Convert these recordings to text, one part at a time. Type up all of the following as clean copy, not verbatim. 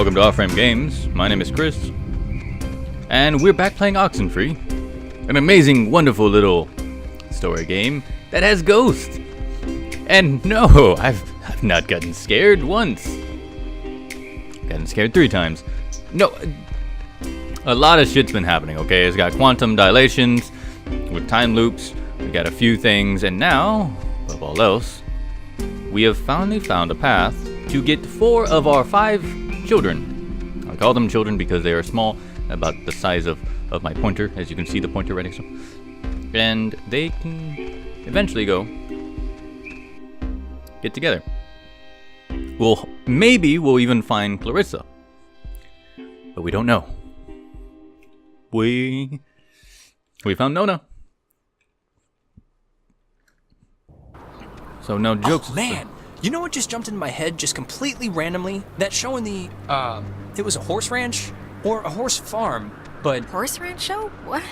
Welcome to Off-Frame Games. My name is Chris, and we're back playing Oxenfree, an amazing, wonderful little story game that has ghosts. And no, I've not gotten scared once. Gotten scared 3 times. No, a lot of shit's been happening. Okay, it's got quantum dilations with time loops. We got a few things, and now, above all else, we have finally found a path to get 4 of our 5 children. I call them children because they are small, about the size of my pointer, as you can see the pointer right next to them. And they can eventually go get together. Maybe we'll even find Clarissa. But we don't know. We found Nona. So no jokes. Oh, man. You know what just jumped into my head just completely randomly? That show in the, it was a horse ranch or a horse farm, but... Horse ranch show? What?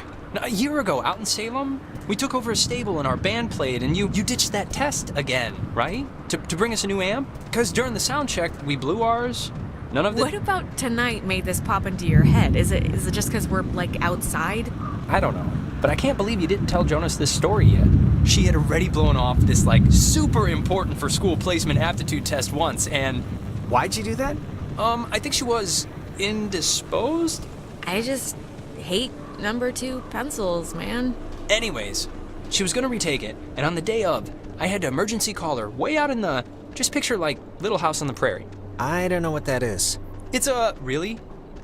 A year ago, out in Salem, we took over a stable and our band played, and you ditched that test again, right? To bring us a new amp? Because during the sound check, we blew ours. None of the... What about tonight made this pop into your head? Is it just because we're, like, outside? I don't know, but I can't believe you didn't tell Jonas this story yet. She had already blown off this, like, super important for school placement aptitude test once, and... Why'd you do that? I think she was indisposed? I just hate number 2 pencils, man. Anyways, she was gonna retake it, and on the day of, I had to emergency call her way out in the... Just picture, like, Little House on the Prairie. I don't know what that is. It's a... Really?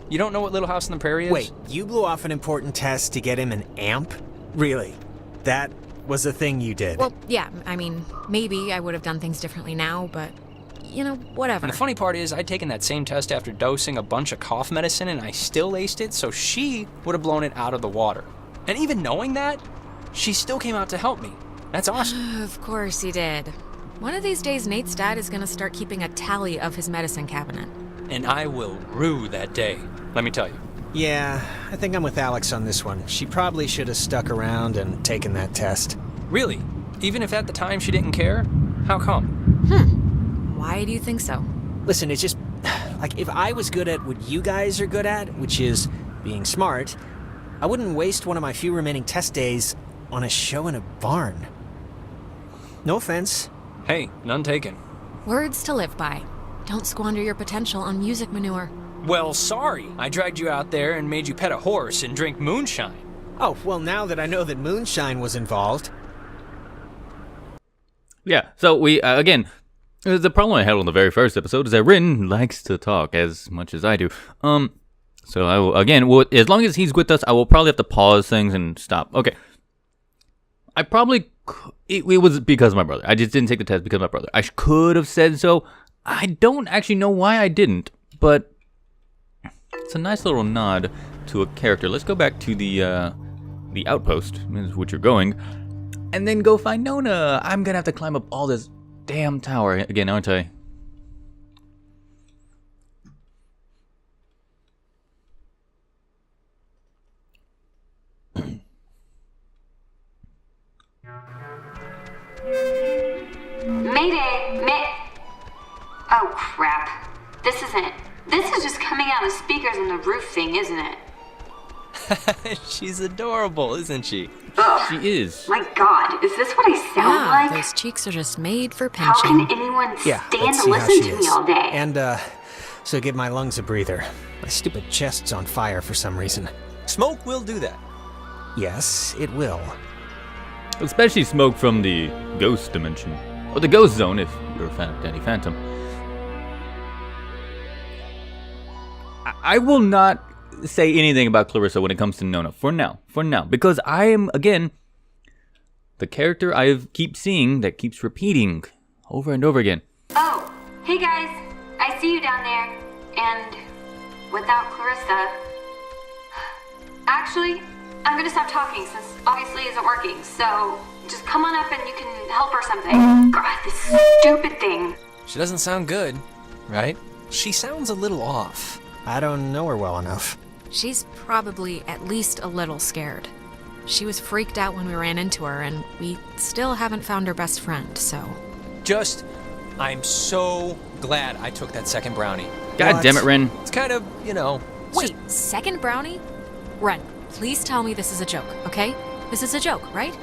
You don't know what Little House on the Prairie is? Wait, you blew off an important test to get him an amp? Really? That was a thing you did? Well, yeah, I mean, maybe I would have done things differently now, but, you know, whatever. And the funny part is, I'd taken that same test after dosing a bunch of cough medicine, and I still aced it, so she would have blown it out of the water. And even knowing that, she still came out to help me. That's awesome. Of course he did. One of these days, Nate's dad is going to start keeping a tally of his medicine cabinet. And I will rue that day, let me tell you. Yeah, I think I'm with Alex on this one. She probably should have stuck around and taken that test. Really? Even if at the time she didn't care? How come? Why do you think so? Listen, it's just... Like, if I was good at what you guys are good at, which is being smart, I wouldn't waste one of my few remaining test days on a show in a barn. No offense. Hey, none taken. Words to live by. Don't squander your potential on music manure. Well, sorry. I dragged you out there and made you pet a horse and drink moonshine. Oh, well, now that I know that moonshine was involved... Yeah, so we, again, the problem I had on the very first episode is that Rin likes to talk as much as I do. So I will, again, as long as he's with us, I will probably have to pause things and stop. Okay. I probably, it was because of my brother. I just didn't take the test because of my brother. I could have said so. I don't actually know why I didn't, but it's a nice little nod to a character. Let's go back to the outpost, which you're going, and then go find Nona. I'm gonna have to climb up all this damn tower again, aren't I? Mayday! Oh crap. This is just coming out of the speakers and the roof thing, isn't it? She's adorable, isn't she? Ugh. She is. My god, is this what I sound like? Those cheeks are just made for How pinching. can anyone Yeah, stand let's to see how listen she to is. me all day? And, so give my lungs a breather. My stupid chest's on fire for some reason. Smoke will do that. Yes, it will. Especially smoke from the ghost dimension. Or the ghost zone, if you're a fan of Danny Phantom. I will not say anything about Clarissa when it comes to Nona. For now. Because I am, again, the character I keep seeing that keeps repeating over and over again. Oh, hey guys. I see you down there. And without Clarissa... Actually, I'm gonna stop talking since obviously it isn't working. So just come on up and you can help or something. God, this stupid thing. She doesn't sound good, right? She sounds a little off. I don't know her well enough. She's probably at least a little scared. She was freaked out when we ran into her, and we still haven't found her best friend, so... Just I'm so glad I took that second brownie. God damn it, Ren. It's kind of, Wait, second brownie? Ren, please tell me this is a joke, okay? This is a joke, right?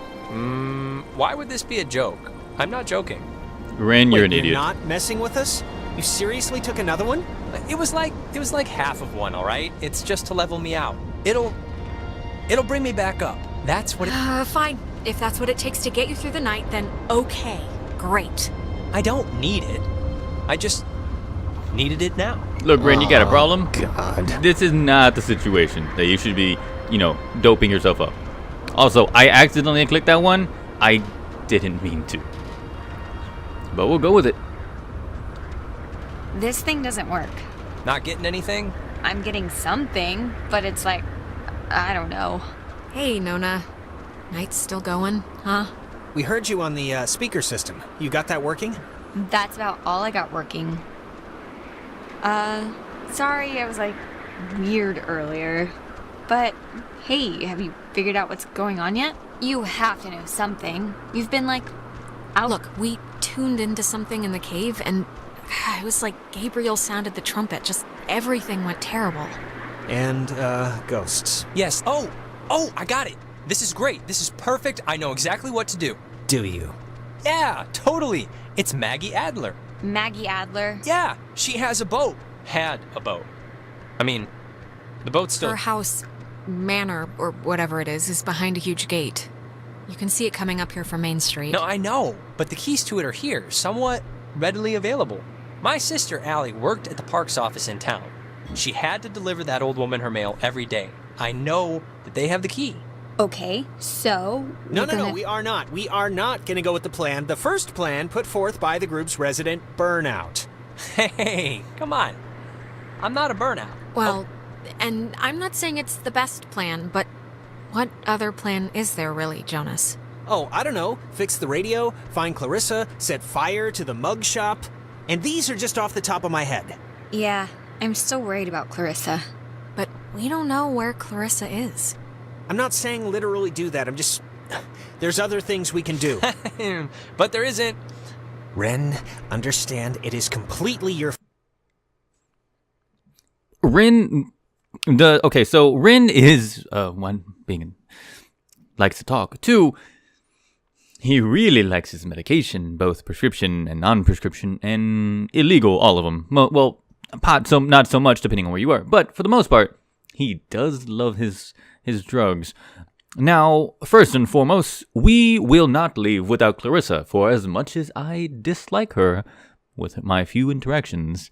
Why would this be a joke? I'm not joking. Ren, you're Wait, an idiot. You're not messing with us? You seriously took another one? It was like half of one, all right? It's just to level me out. It'll bring me back up. That's what it... Fine. If that's what it takes to get you through the night, then okay. Great. I don't need it. I just needed it now. Look, Ren, you got a problem? God. This is not the situation that you should be, doping yourself up. Also, I accidentally clicked that one. I didn't mean to. But we'll go with it. This thing doesn't work. Not getting anything? I'm getting something, but it's like, I don't know. Hey, Nona. Night's still going, huh? We heard you on the speaker system. You got that working? That's about all I got working. Sorry I was like weird earlier. But hey, have you figured out what's going on yet? You have to know something. You've been like out. Look, we tuned into something in the cave, and it was like Gabriel sounded the trumpet. Just everything went terrible. And, ghosts. Yes. Oh, I got it. This is great. This is perfect. I know exactly what to do. Do you? Yeah, totally. It's Maggie Adler. Maggie Adler. Yeah, she has a boat. Had a boat. I mean, the boat's still... Her house, manor, or whatever it is behind a huge gate. You can see it coming up here from Main Street. No, I know, but the keys to it are here, somewhat readily available. My sister, Allie, worked at the parks office in town. She had to deliver that old woman her mail every day. I know that they have the key. Okay, so... No, we are not. We are not going to go with the plan. The first plan put forth by the group's resident Burnout. Hey, come on. I'm not a burnout. Well, and I'm not saying it's the best plan, but what other plan is there really, Jonas? Oh, I don't know. Fix the radio, find Clarissa, set fire to the mug shop. And these are just off the top of my head. Yeah, I'm still worried about Clarissa. But we don't know where Clarissa is. I'm not saying literally do that. I'm just... There's other things we can do. But there isn't. Ren, understand it is completely your... Ren... Okay, so Ren is, one, being... likes to talk. Two, he really likes his medication, both prescription and non-prescription, and illegal, all of them. Well, pot, so not so much, depending on where you are. But for the most part, he does love his drugs. Now, first and foremost, we will not leave without Clarissa, for as much as I dislike her with my few interactions.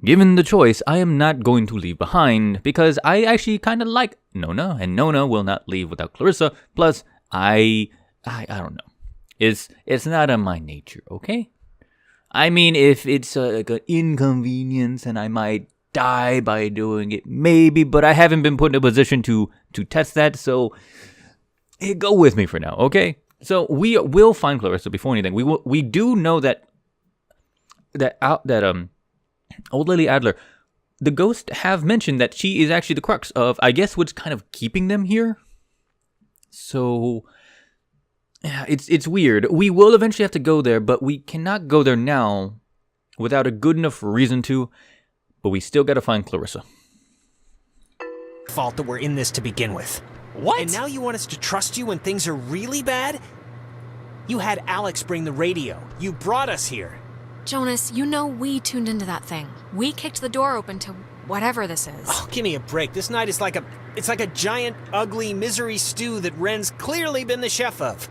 Given the choice, I am not going to leave behind, because I actually kind of like Nona, and Nona will not leave without Clarissa. Plus, I don't know. It's not in my nature, okay? I mean, if it's like an inconvenience and I might die by doing it, maybe, but I haven't been put in a position to test that, so go with me for now, okay? So we will find Clarissa before anything. We do know that old lady Adler, the ghosts have mentioned that she is actually the crux of, I guess, what's kind of keeping them here. So yeah, it's weird. We will eventually have to go there, but we cannot go there now without a good enough reason to. But we still gotta find Clarissa. Fault that we're in this to begin with. What? And now you want us to trust you when things are really bad? You had Alex bring the radio. You brought us here. Jonas, you know we tuned into that thing. We kicked the door open to whatever this is. Oh, give me a break. This night is like a giant, ugly misery stew that Ren's clearly been the chef of.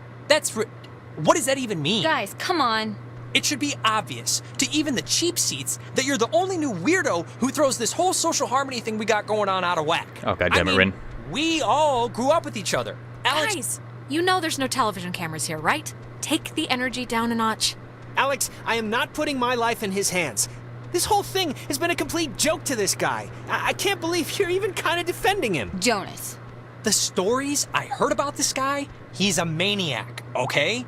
What does that even mean? Guys, come on. It should be obvious to even the cheap seats that you're the only new weirdo who throws this whole social harmony thing we got going on out of whack. Oh, goddammit, Ren. We all grew up with each other. Alex... Guys, you know there's no television cameras here, right? Take the energy down a notch. Alex, I am not putting my life in his hands. This whole thing has been a complete joke to this guy. I can't believe you're even kind of defending him. Jonas. The stories I heard about this guy, he's a maniac, okay?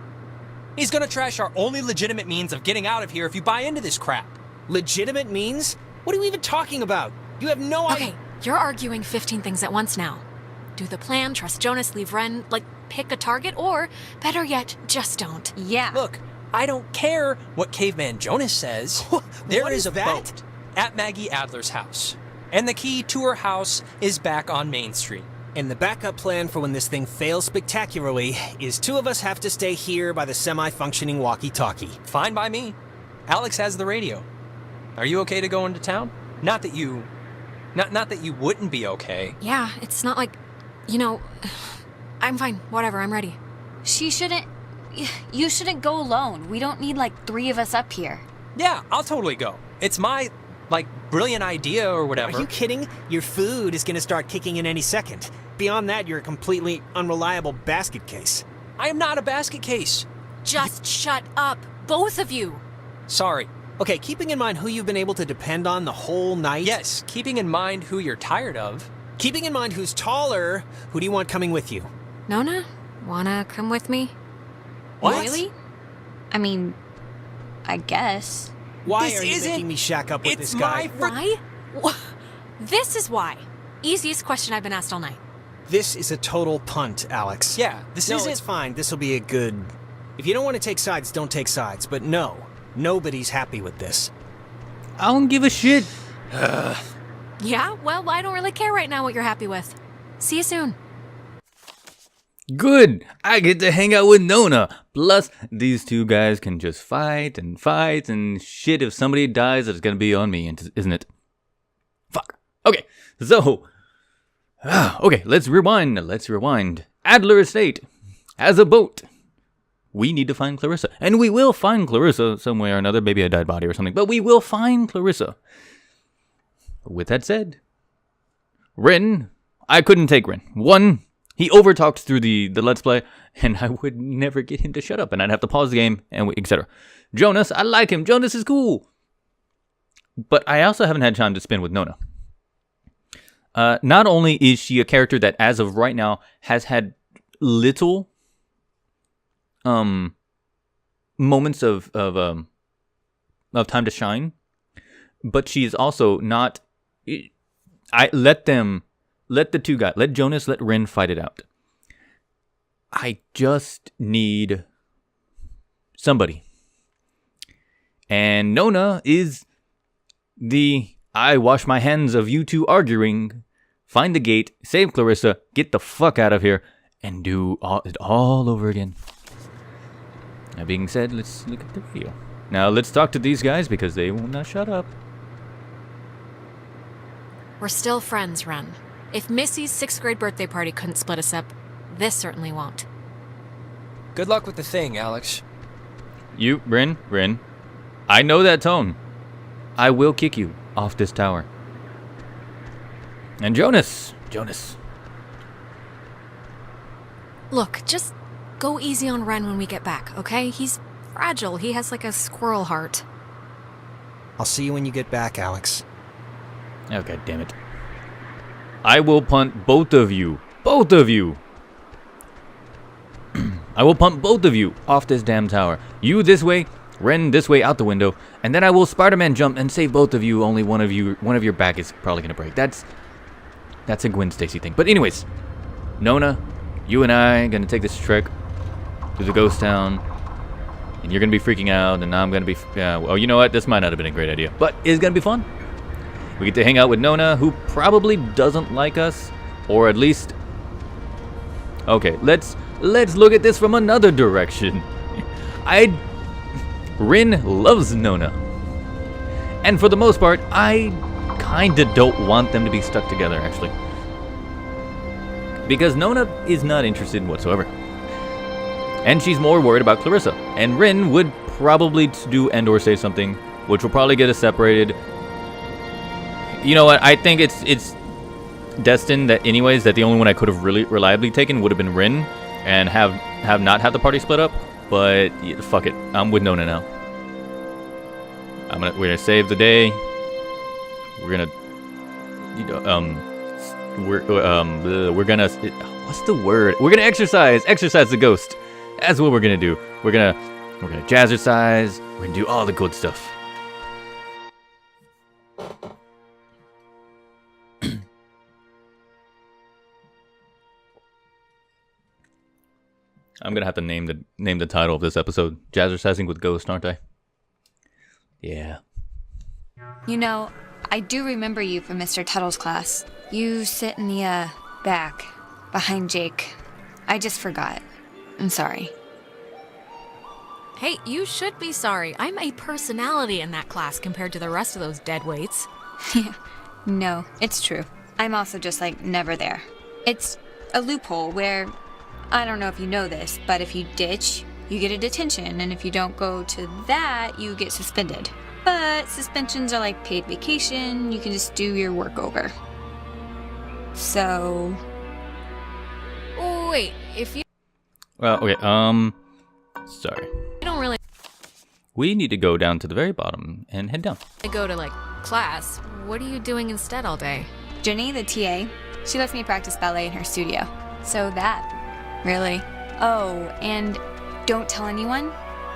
He's gonna trash our only legitimate means of getting out of here if you buy into this crap. Legitimate means? What are you even talking about? You have no idea. Okay, you're arguing 15 things at once now. Do the plan, trust Jonas, leave Ren, pick a target, or, better yet, just don't. Yeah. Look, I don't care what Caveman Jonas says. There What is is a that? boat at Maggie Adler's house. And the key to her house is back on Main Street. And the backup plan for when this thing fails spectacularly is 2 of us have to stay here by the semi-functioning walkie-talkie. Fine by me. Alex has the radio. Are you okay to go into town? Not that you wouldn't be okay. Yeah, it's not like, you know, I'm fine. Whatever, I'm ready. You shouldn't go alone. We don't need like 3 of us up here. Yeah, I'll totally go. It's my, brilliant idea or whatever. Are you kidding? Your food is gonna start kicking in any second. Beyond that, you're a completely unreliable basket case. I am not a basket case. Just shut up, both of you. Sorry. Okay, keeping in mind who you've been able to depend on the whole night. Yes, keeping in mind who you're tired of. Keeping in mind who's taller, who do you want coming with you? Nona, wanna come with me? What? Really? I mean, I guess. Why This are you isn't- making me shack up with it's this guy? Why? This is why. Easiest question I've been asked all night. This is a total punt, Alex. Yeah, this No, isn't... it's fine. This will be a good... If you don't want to take sides, don't take sides. But no, nobody's happy with this. I don't give a shit. Yeah, well, I don't really care right now what you're happy with. See you soon. Good. I get to hang out with Nona. Plus, these 2 guys can just fight and shit. If somebody dies, it's gonna be on me, isn't it? Fuck. Okay. So, okay, let's rewind. Adler Estate has a boat. We need to find Clarissa. And we will find Clarissa some way or another. Maybe a dead body or something. But we will find Clarissa. With that said, Rin, I couldn't take Rin. 1, he overtalked through the Let's Play, and I would never get him to shut up, and I'd have to pause the game, and etc. Jonas, I like him. Jonas is cool. But I also haven't had time to spend with Nona. Not only is she a character that, as of right now, has had little moments of time to shine, but she is also not. Let the 2 guys, let Jonas, let Rin fight it out. I just need somebody, and Nona is the I wash my hands of you 2 arguing. Find the gate, save Clarissa, get the fuck out of here, and do it all over again. That being said, let's look at the video. Now let's talk to these guys because they will not shut up. We're still friends, Ren. If Missy's 6th grade birthday party couldn't split us up, this certainly won't. Good luck with the thing, Alex. You, Rin, I know that tone. I will kick you off this tower. And Jonas. Look, just go easy on Ren when we get back, okay? He's fragile. He has like a squirrel heart. I'll see you when you get back, Alex. Oh, god damn it. I will punt both of you. Both of you. I will punt both of you off this damn tower. You this way, Ren this way out the window, and then I will Spider-Man jump and save both of you. Only one of your back is probably gonna break. That's a Gwen Stacy thing. But anyways, Nona, you and I gonna take this trek through the ghost town, and you're gonna be freaking out, and I'm gonna be. Well, you know what? This might not have been a great idea, but it's gonna be fun. We get to hang out with Nona, who probably doesn't like us, or at least. Okay, let's look at this from another direction. Rin loves Nona, and for the most part, I kinda don't want them to be stuck together, actually, because Nona is not interested whatsoever, and she's more worried about Clarissa. And Rin would probably do and/or say something, which will probably get us separated. You know what? I think it's destined that anyways that the only one I could have really reliably taken would have been Rin, and have not had the party split up. But yeah, fuck it, I'm with Nona now. We're gonna save the day. We're gonna, we're gonna. What's the word? We're gonna exercise the ghost. That's what we're gonna do. We're gonna jazzercise. We're gonna do all the good stuff. I'm gonna have to name the title of this episode. Jazzercising with Ghost, aren't I? Yeah. You know, I do remember you from Mr. Tuttle's class. You sit in the, back, behind Jake. I just forgot. I'm sorry. Hey, you should be sorry. I'm a personality in that class compared to the rest of those deadweights. Yeah, no, it's true. I'm also just, never there. It's a loophole where, I don't know if you know this, but if you ditch, you get a detention, and if you don't go to that, you get suspended. But suspensions are like paid vacation, you can just do your work over. So... Oh, wait, if you Well, okay, sorry. don't really We need to go down to the very bottom and head down. go to, class, what are you doing instead all day? Jenny, the TA, she lets me practice ballet in her studio. So that, really. Oh, and don't tell anyone,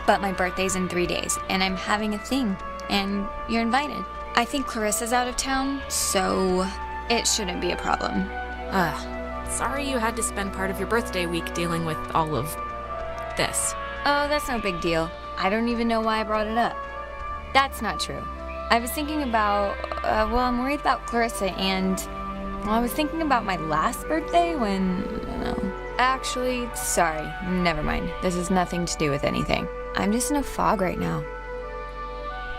but my birthday's in 3 days, and I'm having a thing, and you're invited. I think Clarissa's out of town, so it shouldn't be a problem. Sorry you had to spend part of your birthday week dealing with all of this. Oh, that's no big deal. I don't even know why I brought it up. That's not true. I was thinking about, I'm worried about Clarissa and, I was thinking about my last birthday when, Actually, sorry, never mind. This has nothing to do with anything. I'm just in a fog right now.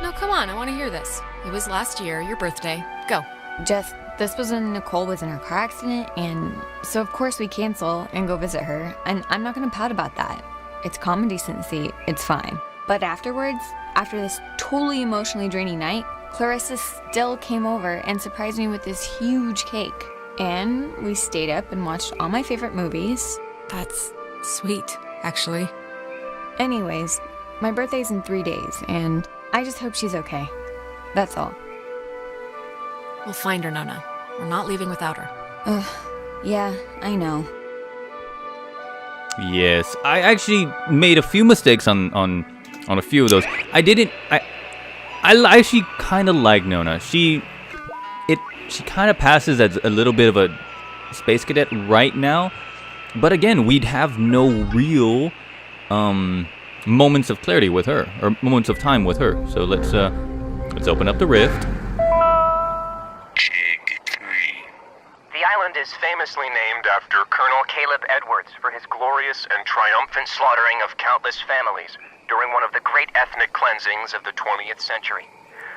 No, come on, I want to hear this. It was last year, your birthday. Go. This was when Nicole was in her car accident, and so of course we cancel and go visit her, and I'm not gonna pout about that. It's common decency, it's fine. But afterwards, after this totally emotionally draining night, Clarissa still came over and surprised me with this huge cake. And we stayed up and watched all my favorite movies. That's sweet, actually. Anyways, my birthday's in 3 days, and I just hope she's okay. That's all. We'll find her, Nona. We're not leaving without her. Yeah, I know. Yes, I actually made a few mistakes on a few of those. I actually kind of like Nona. She kind of passes as a little bit of a space cadet right now, but again, we'd have no real moments of clarity with her, or moments of time with her. So let's open up the rift. The island is famously named after Colonel Caleb Edwards for his glorious and triumphant slaughtering of countless families during one of the great ethnic cleansings of the 20th century.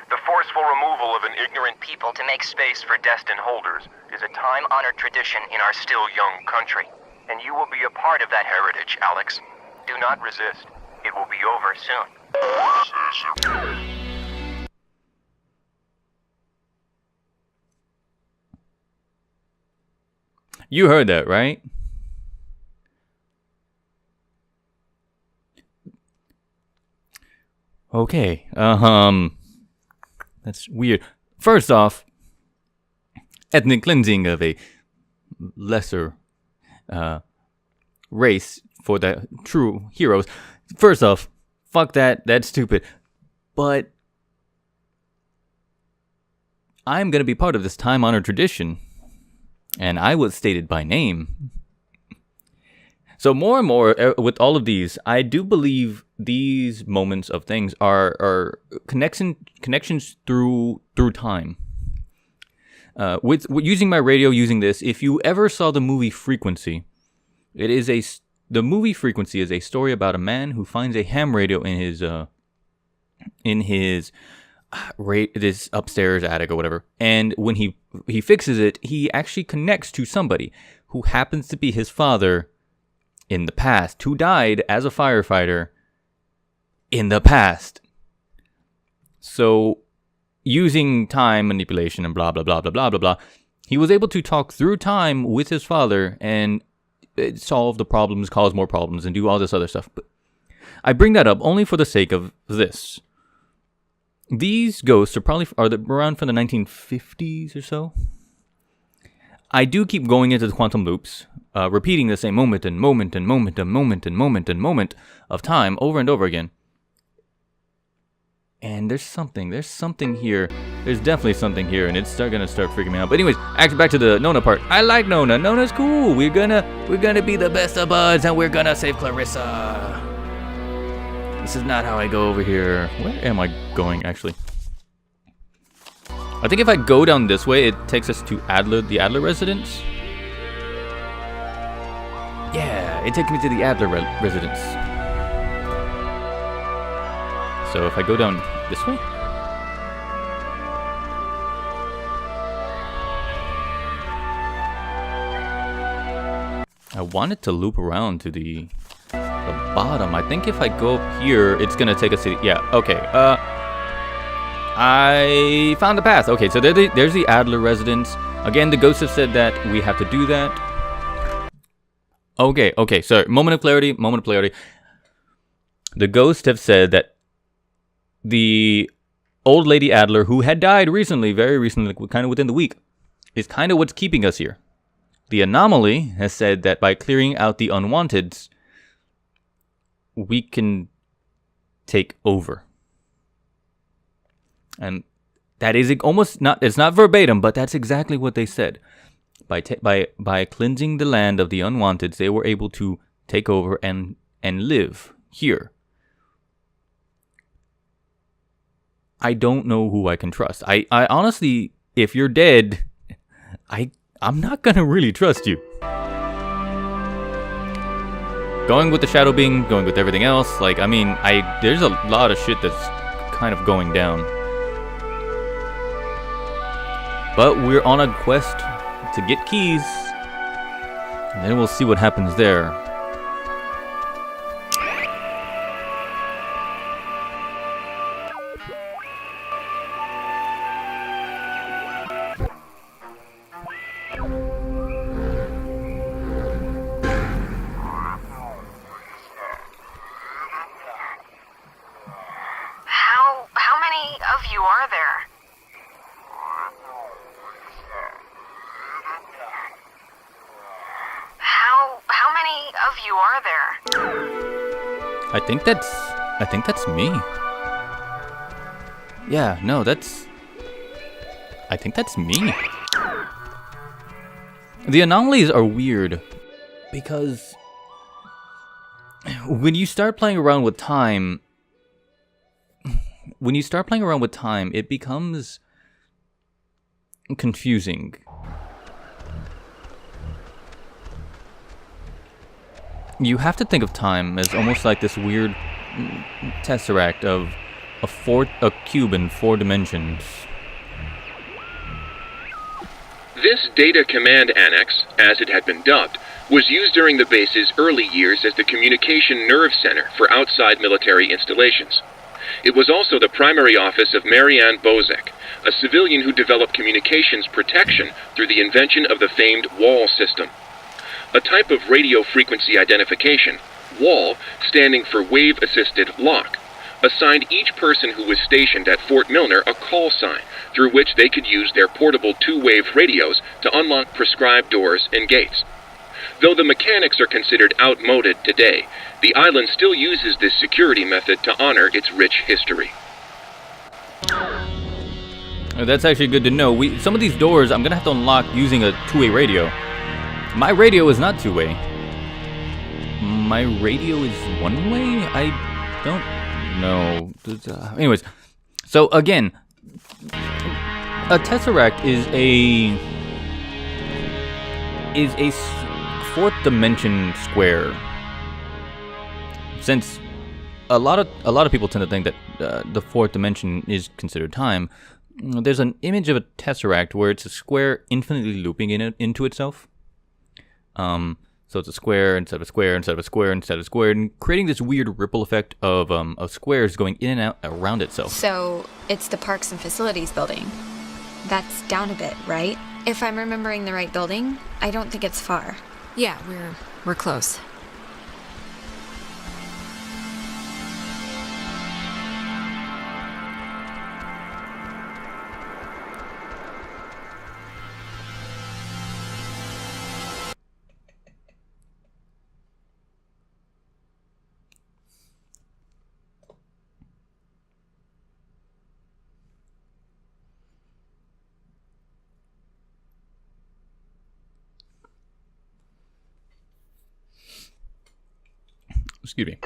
The forceful removal of an ignorant people to make space for destined holders is a time-honored tradition in our still young country. And you will be a part of that heritage, Alex. Do not resist. It will be over soon. You heard that, right? Okay. That's weird. First off, ethnic cleansing of a lesser race for the true heroes. First off, fuck that. That's stupid. But I'm gonna be part of this time-honored tradition. And I was stated by name. So more and more with all of these, I do believe these moments of things are connections through time. With using my radio, using this, if you ever saw the movie Frequency, the movie Frequency is a story about a man who finds a ham radio in his this upstairs attic or whatever, and when he fixes it, he actually connects to somebody who happens to be his father in the past, who died as a firefighter in the past. So using time manipulation and blah blah blah blah blah blah blah, he was able to talk through time with his father and solve the problems, cause more problems, and do all this other stuff. But I bring that up only for the sake of this. These ghosts are around from the 1950s or so. I do keep going into the quantum loops, repeating the same moment of time over and over again. And there's something here. There's definitely something here, and it's gonna start freaking me out. But anyways, actually back to the Nona part. I like Nona. Nona's cool. We're gonna be the best of buds, and we're gonna save Clarissa. This is not how I go over here. Where am I going, actually? I think if I go down this way, it takes us to the Adler residence. Yeah, it takes me to the Adler residence. So if I go down this way? I wanted to loop around to the bottom. I think if I go up here, it's gonna take us to yeah, okay. I found the path. Okay, so there's the Adler residence. Again, the ghosts have said that we have to do that. Okay, sorry. Moment of clarity. The ghosts have said that the old lady Adler, who had died recently, very recently, kind of within the week, is kind of what's keeping us here. The anomaly has said that by clearing out the unwanteds, we can take over. And that is almost not, it's not verbatim, but that's exactly what they said. By cleansing the land of the unwanteds, they were able to take over and live here. I don't know who I can trust. I honestly, if you're dead, I'm not gonna really trust you. Going with the shadow being, going with everything else, like, I mean, there's a lot of shit that's kind of going down. But we're on a quest to get keys, and then we'll see what happens there. How many of you are there? How many of you are there? I think that's me. Yeah, no, I think that's me. The anomalies are weird because when you start playing around with time, it becomes confusing. You have to think of time as almost like this weird tesseract of a cube in 4 dimensions. This Data Command Annex, as it had been dubbed, was used during the base's early years as the communication nerve center for outside military installations. It was also the primary office of Marianne Bozek, a civilian who developed communications protection through the invention of the famed WAL system. A type of radio frequency identification, WAL, standing for Wave-Assisted Lock, assigned each person who was stationed at Fort Milner a call sign through which they could use their portable 2-wave radios to unlock prescribed doors and gates. Though the mechanics are considered outmoded today, the island still uses this security method to honor its rich history. That's actually good to know. Some of these doors I'm gonna have to unlock using a 2-way radio. My radio is not 2-way. My radio is 1-way? I don't know. Anyways, so again, a tesseract is a 4th dimension square. Since a lot of people tend to think that the 4th dimension is considered time, there's an image of a tesseract where it's a square infinitely looping into itself. So it's a square instead of a square instead of a square instead of a square, and creating this weird ripple effect of squares going in and out around itself. So it's the Parks and Facilities building. That's down a bit, right? If I'm remembering the right building, I don't think it's far. Yeah, we're close. Excuse me.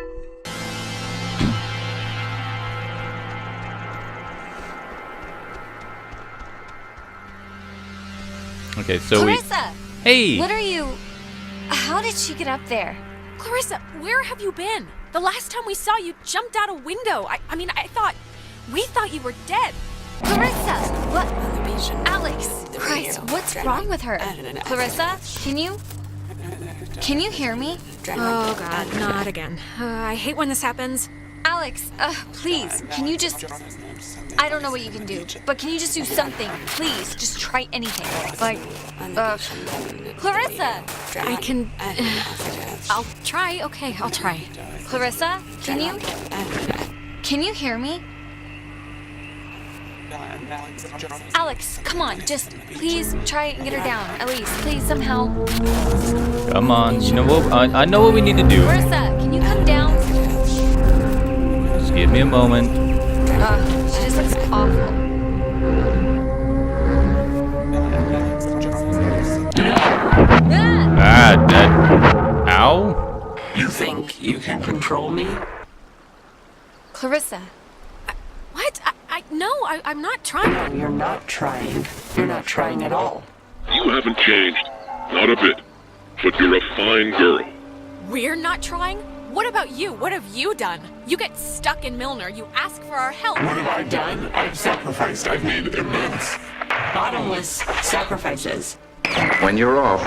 Okay, so Clarissa! Hey! What are you... How did she get up there? Clarissa, where have you been? The last time we saw you jumped out a window. We thought you were dead. Clarissa! What? Alex! Christ, what's wrong with her? Clarissa, can you hear me? Oh God, not again. I hate when this happens. Alex, please, can you just... I don't know what you can do, but can you just do something? Please, just try anything. Like, Clarissa! I can... I'll try. Okay, I'll try. Clarissa, can you hear me? Alex, come on, just please try and get her down, at least, please, somehow. Come on, you know what? I know what we need to do. Clarissa, can you come down? Just give me a moment. She just looks awful. Ow? You think you can control me? Clarissa. What? I'm not trying. You're not trying. You're not trying at all. You haven't changed. Not a bit. But you're a fine girl. We're not trying? What about you? What have you done? You get stuck in Milner. You ask for our help. What have I done? I've sacrificed. I've made immense, bottomless sacrifices. When you're off,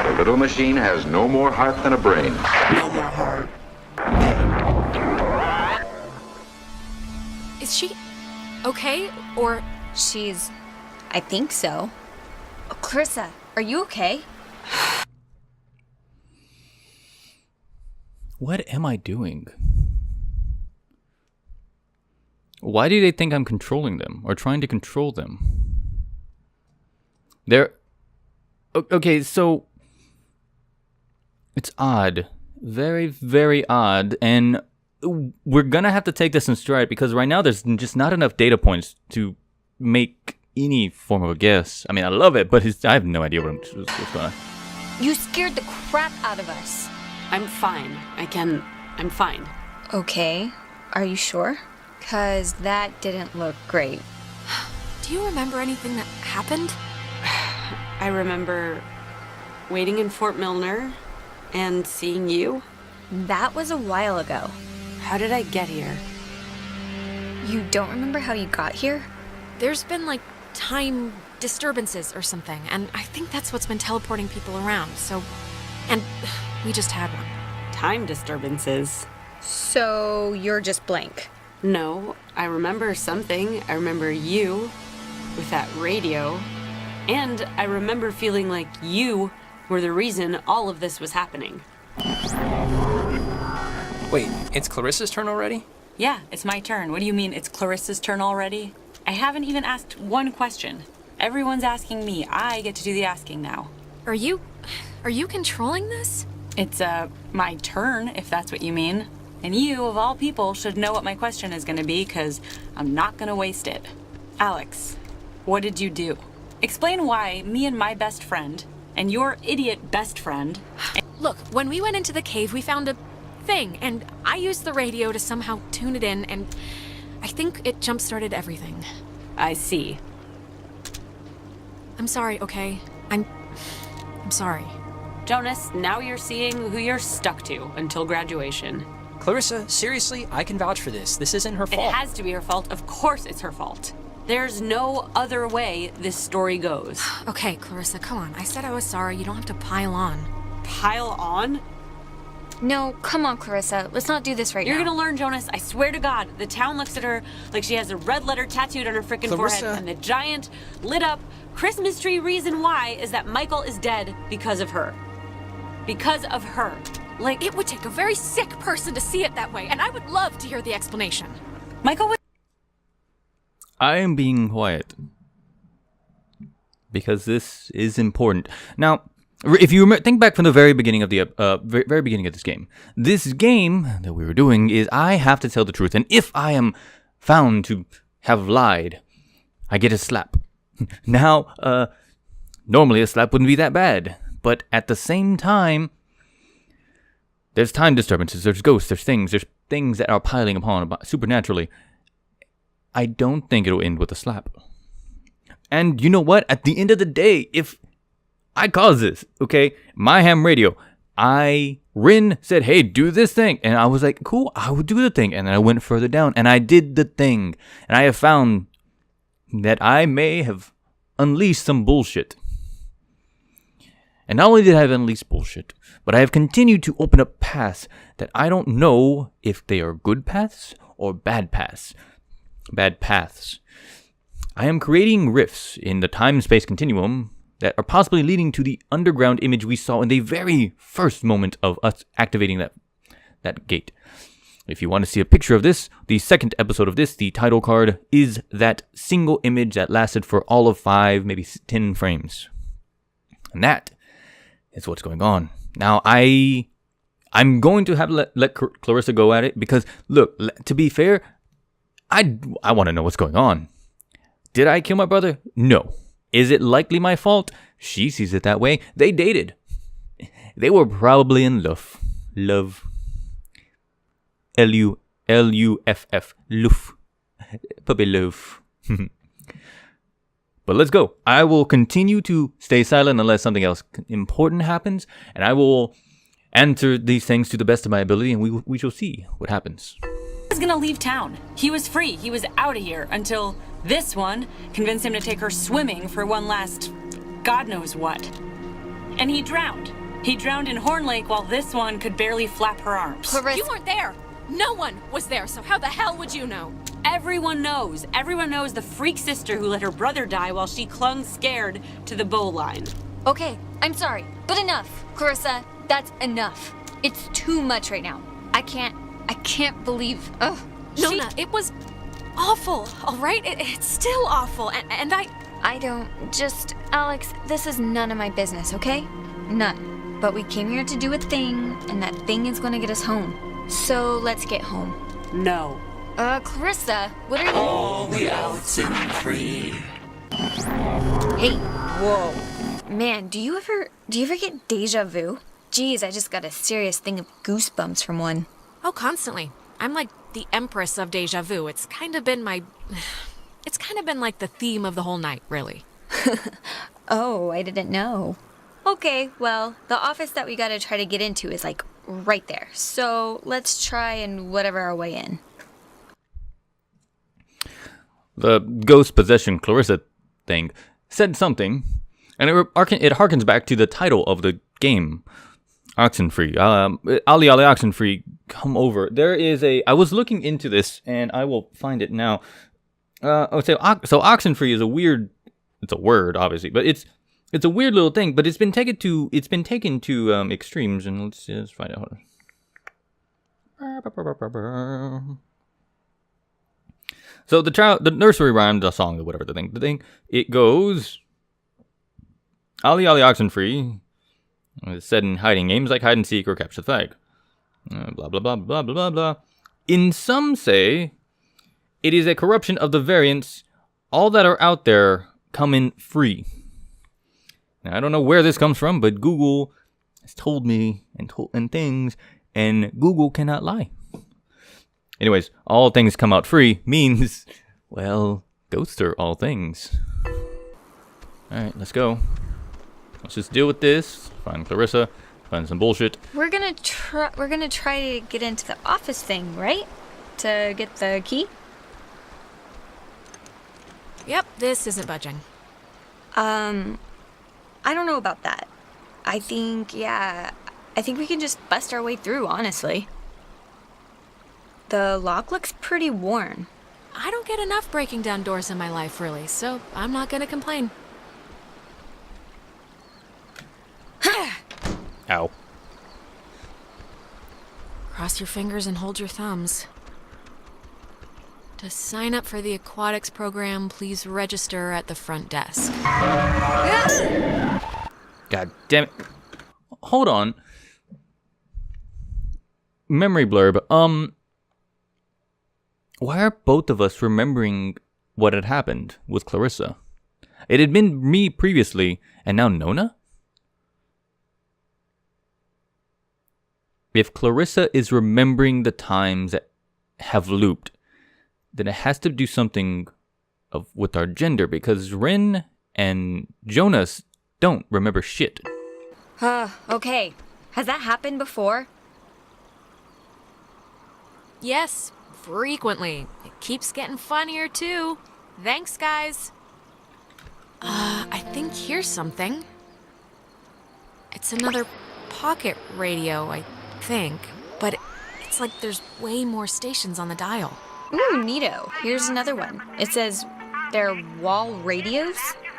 the little machine has no more heart than a brain. No more heart. Is she okay? Or I think so. Clarissa, are you okay? What am I doing? Why do they think I'm controlling them or trying to control them? Okay, so it's odd. Very, very odd. And we're gonna have to take this in stride because right now there's just not enough data points to make any form of a guess. I mean, I love it, but I have no idea what's going on. You scared the crap out of us. I'm fine. I'm fine. Okay. Are you sure? 'Cause that didn't look great. do you remember anything that happened? I remember waiting in Fort Milner and seeing you. That was a while ago. How did I get here? You don't remember how you got here? There's been like time disturbances or something, and I think that's what's been teleporting people around, and we just had one. Time disturbances? So you're just blank? No, I remember something. I remember you with that radio, and I remember feeling like you were the reason all of this was happening. Wait, it's Clarissa's turn already? Yeah, it's my turn. What do you mean it's Clarissa's turn already? I haven't even asked one question. Everyone's asking me. I get to do the asking now. Are you controlling this? It's, my turn, if that's what you mean. And you, of all people, should know what my question is gonna be, because I'm not gonna waste it. Alex, what did you do? Explain why me and my best friend, and your idiot best friend... Look, when we went into the cave, we found a thing, and I used the radio to somehow tune it in, and I think it jump-started everything. I see. I'm sorry, okay? I'm sorry. Jonas, now you're seeing who you're stuck to until graduation. Clarissa, seriously, I can vouch for this. This isn't her fault. It has to be her fault. Of course it's her fault. There's no other way this story goes. Okay, Clarissa, come on. I said I was sorry. You don't have to pile on. Pile on? No, come on, Clarissa. Let's not do this right now. You're gonna learn, Jonas. I swear to God. The town looks at her like she has a red letter tattooed on her frickin' forehead. And the giant, lit up Christmas tree reason why is that Michael is dead because of her. Because of her. Like, it would take a very sick person to see it that way, and I would love to hear the explanation. Michael would... I am being quiet because this is important. Now, if you think back from the very beginning of the very beginning of this game that we were doing is I have to tell the truth, and if I am found to have lied, I get a slap. Now, normally a slap wouldn't be that bad, but at the same time, There's time disturbances, there's ghosts, there's things that are piling upon supernaturally. I don't think it'll end with a slap. And you know what? At the end of the day, if I caused this, okay, my ham radio, Rin said, hey, do this thing. And I was like, cool, I would do the thing. And then I went further down and I did the thing. And I have found that I may have unleashed some bullshit. And not only did I have unleashed bullshit, but I have continued to open up paths that I don't know if they are good paths or bad paths. Bad paths. I am creating rifts in the time-space continuum that are possibly leading to the underground image we saw in the very first moment of us activating that gate. If you want to see a picture of this, the second episode of this, the title card, is that single image that lasted for all of 5, maybe 10 frames. And that is what's going on. Now, I'm going to have let Clarissa go at it because, look, to be fair, I want to know what's going on. Did I kill my brother? No. Is it likely my fault? She sees it that way. They dated. They were probably in love. Love. L-U-F-F. Loof. Puppy love. But let's go. I will continue to stay silent unless something else important happens, and I will answer these things to the best of my ability, and we shall see what happens. He was gonna leave town. He was free. He was out of here until this one convinced him to take her swimming for one last God knows what. And he drowned. He drowned in Horn Lake while this one could barely flap her arms. You weren't there. No one was there, so how the hell would you know? Everyone knows. Everyone knows the freak sister who let her brother die while she clung scared to the bowline. Okay, I'm sorry, but enough. Clarissa, that's enough. It's too much right now. I can't believe... Ugh. Nona, it was awful, all right? It's still awful, and I don't... Just... Alex, this is none of my business, okay? None. But we came here to do a thing, and that thing is gonna get us home. So let's get home. No. Clarissa, what are you... All the Oxenfree. Hey, whoa. Man, do you ever get deja vu? Geez, I just got a serious thing of goosebumps from one. Oh, constantly. I'm like the empress of deja vu. It's kind of been like the theme of the whole night, really. Oh, I didn't know. Okay, well, the office that we gotta try to get into is like right there. So let's try and whatever our way in. The ghost possession Clarissa thing said something, and it harkens back to the title of the game, Oxenfree. Ali Oxenfree, come over. There is I was looking into this, and I will find it now. So Oxenfree is it's a word, obviously, but it's a weird little thing, but it's been taken to extremes, and let's just find out. So the nursery rhyme, the song, or whatever the thing, it goes, Ali Oxenfree is set in hiding games like hide and seek or capture the flag. Blah, blah, blah, blah, blah, blah, blah. In some say, it is a corruption of the variants. All that are out there come in free. Now, I don't know where this comes from, but Google has told me and things, and Google cannot lie. Anyways, all things come out free means, well, ghosts are all things. Alright, let's go. Let's just deal with this. Find Clarissa. Find some bullshit. We're gonna try to get into the office thing, right? To get the key? Yep, this isn't budging. I don't know about that. I think we can just bust our way through, honestly. The lock looks pretty worn. I don't get enough breaking down doors in my life, really, so I'm not gonna complain. Ow. Cross your fingers and hold your thumbs. To sign up for the aquatics program, please register at the front desk. God damn it. Hold on. Memory blurb. Why are both of us remembering what had happened with Clarissa? It had been me previously, and now Nona? if Clarissa is remembering the times that have looped, then it has to do something with our gender, because Rin and Jonas don't remember shit. Okay. Has that happened before? Yes, frequently. It keeps getting funnier, too. Thanks, guys. I think here's something. It's another pocket radio, I think. But it's like there's way more stations on the dial. Ooh, neato. Here's another one. It says they're wall radios?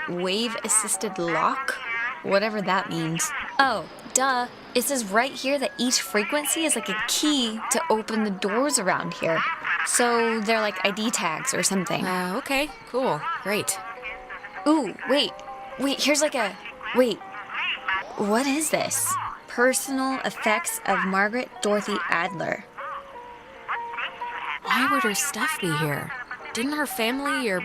Wave-assisted lock? Whatever that means. Oh, duh. It says right here that each frequency is like a key to open the doors around here. So they're like ID tags or something. Okay, cool. Great. Ooh, wait, here's like a... Wait, what is this? Personal effects of Margaret Dorothy Adler. Why would her stuff be here? Didn't her family, or,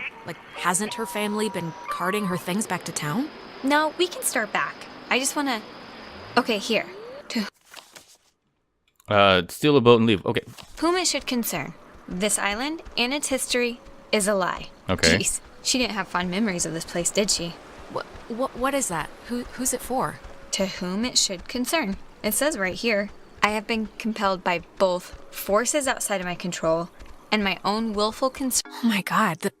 hasn't her family been carting her things back to town? No, we can start back. I just wanna... Okay, here. Steal a boat and leave. Okay. Whom it should concern. This island and its history is a lie. Okay. Jeez, she didn't have fond memories of this place, did she? What is that? Who's it for? To whom it should concern. It says right here, I have been compelled by both forces outside of my control and my own willful concern. Oh my god, the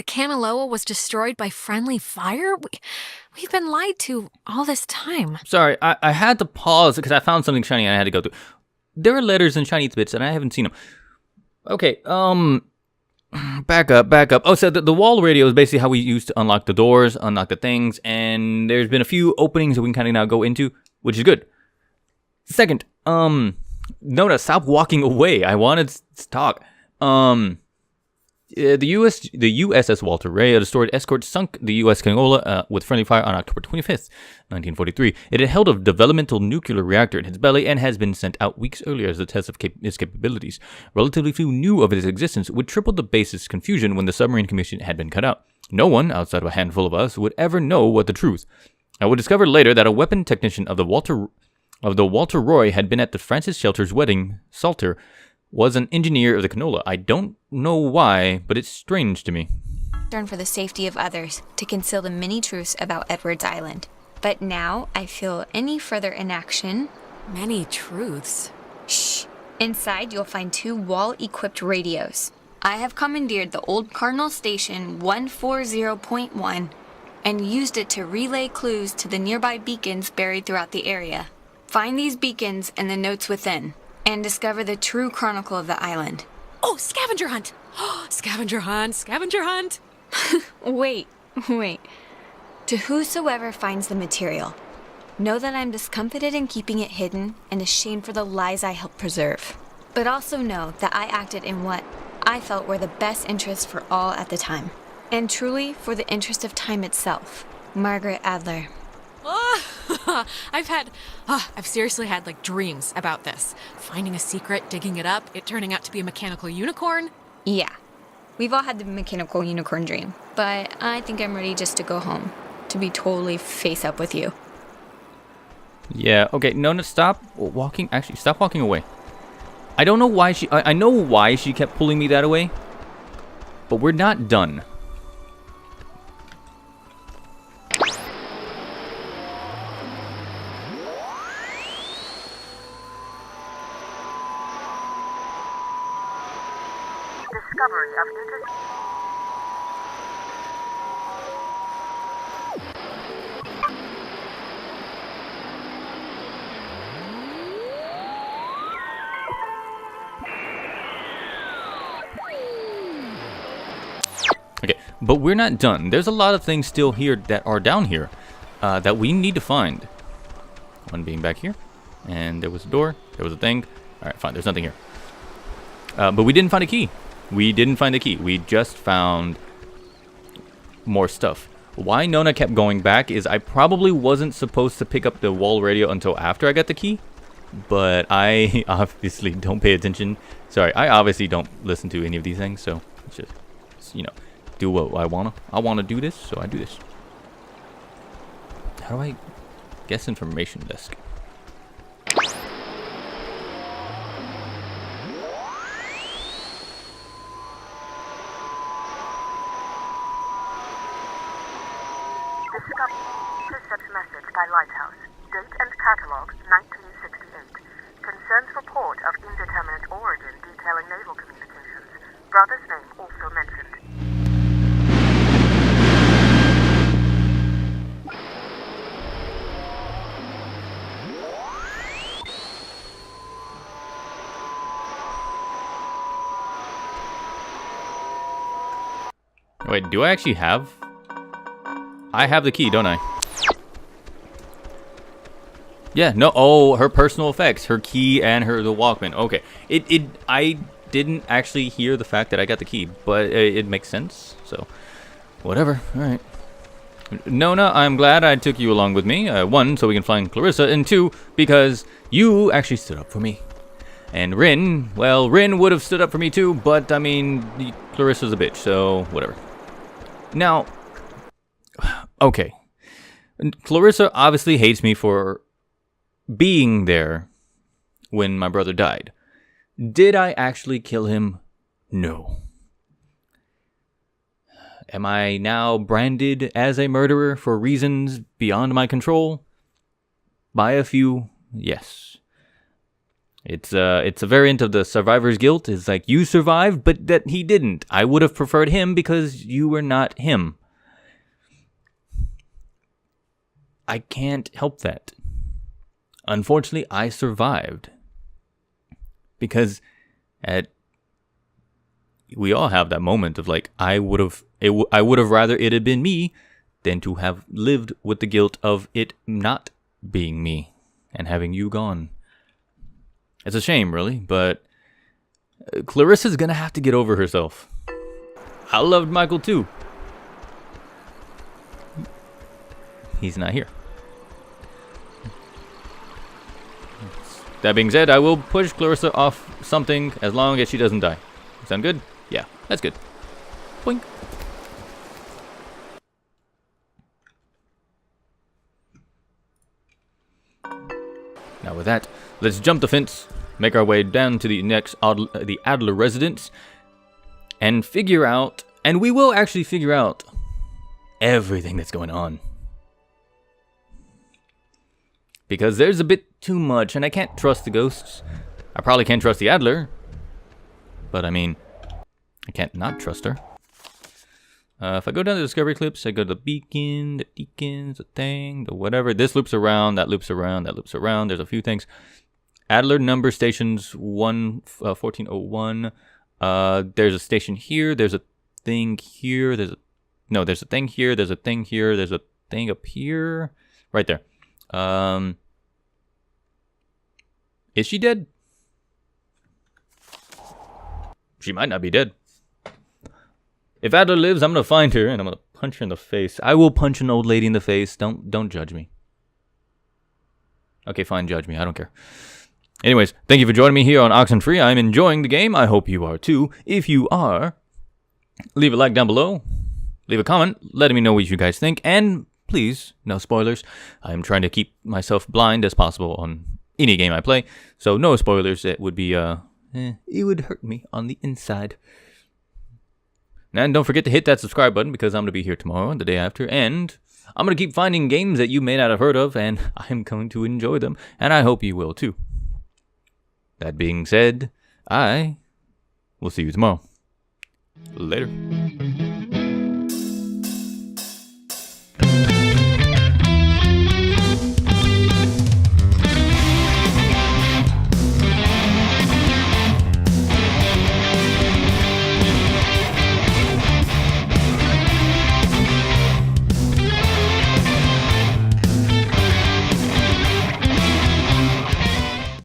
Kamiloa was destroyed by friendly fire? We've been lied to all this time. Sorry, I had to pause because I found something shiny and I had to go through. There are letters and shiny bits and I haven't seen them. Okay, back up. Oh, so the wall radio is basically how we used to unlock the doors, unlock the things, and there's been a few openings that we can kind of now go into, which is good. Second, Nona, stop walking away. I wanted to talk. The USS Walter Ray, a destroyed escort, sunk the U.S. Canola with friendly fire on October 25th, 1943. It had held a developmental nuclear reactor in its belly and has been sent out weeks earlier as a test of its capabilities. Relatively few knew of its existence, which tripled the base's confusion when the submarine commission had been cut out. No one, outside of a handful of us, would ever know what the truth. I would discover later that a weapon technician of the Walter Roy had been at the Francis Shelter's wedding. Salter was an engineer of the Canola. I don't know why, but it's strange to me. For the safety of others, to conceal the many truths about Edwards Island. But now I feel any further inaction. Many truths? Shh. Inside you'll find 2 wall-equipped radios. I have commandeered the old Cardinal Station 140.1 and used it to relay clues to the nearby beacons buried throughout the area. Find these beacons and the notes within, and discover the true chronicle of the island. Oh, scavenger hunt! Scavenger hunt! Wait. To whosoever finds the material, know that I'm discomfited in keeping it hidden and ashamed for the lies I helped preserve. But also know that I acted in what I felt were the best interests for all at the time. And truly for the interest of time itself. Margaret Adler. I've seriously had dreams about this. Finding a secret, digging it up, it turning out to be a mechanical unicorn. Yeah, we've all had the mechanical unicorn dream, but I think I'm ready just to go home, to be totally face up with you. Yeah, okay, Nona, stop walking. Actually, stop walking away. I don't know why I know why she kept pulling me that way, but we're not done. Discovery of inter... Okay, but we're not done. There's a lot of things still here that are down here that we need to find. One being back here, and there was a door. There was a thing. All right, fine. There's nothing here. But we didn't find a key. We didn't find the key. We just found more stuff. Why Nona kept going back is I probably wasn't supposed to pick up the wall radio until after I got the key. But I obviously don't pay attention. Sorry, I obviously don't listen to any of these things. So it's just, you know, do what I wanna. I wanna do this, so I do this. How do I guess information desk? Intercept message by Lighthouse. Date and catalog 1968. Concerns report of indeterminate origin detailing naval communications. Brother's name also mentioned. Wait, do I actually have? I have the key, don't I? Yeah, no. Oh, her personal effects, her key and the Walkman. Okay, I didn't actually hear the fact that I got the key, but it makes sense. So, whatever. All right. Nona, I'm glad I took you along with me. One, so we can find Clarissa, and two, because you actually stood up for me. And Rin, well, Rin would have stood up for me too, but I mean, Clarissa's a bitch, so whatever. Now, okay. Clarissa obviously hates me for being there when my brother died. Did I actually kill him? No. Am I now branded as a murderer for reasons beyond my control? By a few, yes. It's a variant of the survivor's guilt. It's like, you survived, but that he didn't. I would have preferred him because you were not him. I can't help that. Unfortunately, I survived. Because we all have that moment of like, I would have rather it had been me than to have lived with the guilt of it not being me and having you gone. It's a shame, really, but Clarissa's gonna have to get over herself. I loved Michael too. He's not here. That being said, I will push Clarissa off something as long as she doesn't die. Sound good? Yeah, that's good. Boink. Now with that, let's jump the fence, make our way down to the next the Adler residence, and figure out, and we will actually figure out everything that's going on. Because there's a bit too much, and I can't trust the ghosts. I probably can't trust the Adler, but I mean, I can't not trust her. If I go down to the discovery clips, I go to the beacon, the deacons, the thing, the whatever. This loops around, that loops around, that loops around. There's a few things. Adler number stations 1401. There's a station here. There's a thing here. There's a thing here. There's a thing here. There's a thing up here. Right there. Is she dead? She might not be dead. If Adler lives, I'm gonna find her and I'm gonna punch her in the face. I will punch an old lady in the face. Don't judge me. Okay, fine, judge me. I don't care. Anyways, thank you for joining me here on Oxenfree. I'm enjoying the game. I hope you are too. If you are, leave a like down below. Leave a comment letting me know what you guys think. And please, no spoilers. I'm trying to keep myself blind as possible on any game I play. So no spoilers. It would be, it would hurt me on the inside. And don't forget to hit that subscribe button because I'm going to be here tomorrow and the day after. And I'm going to keep finding games that you may not have heard of. And I'm going to enjoy them. And I hope you will too. That being said, I will see you tomorrow. Later.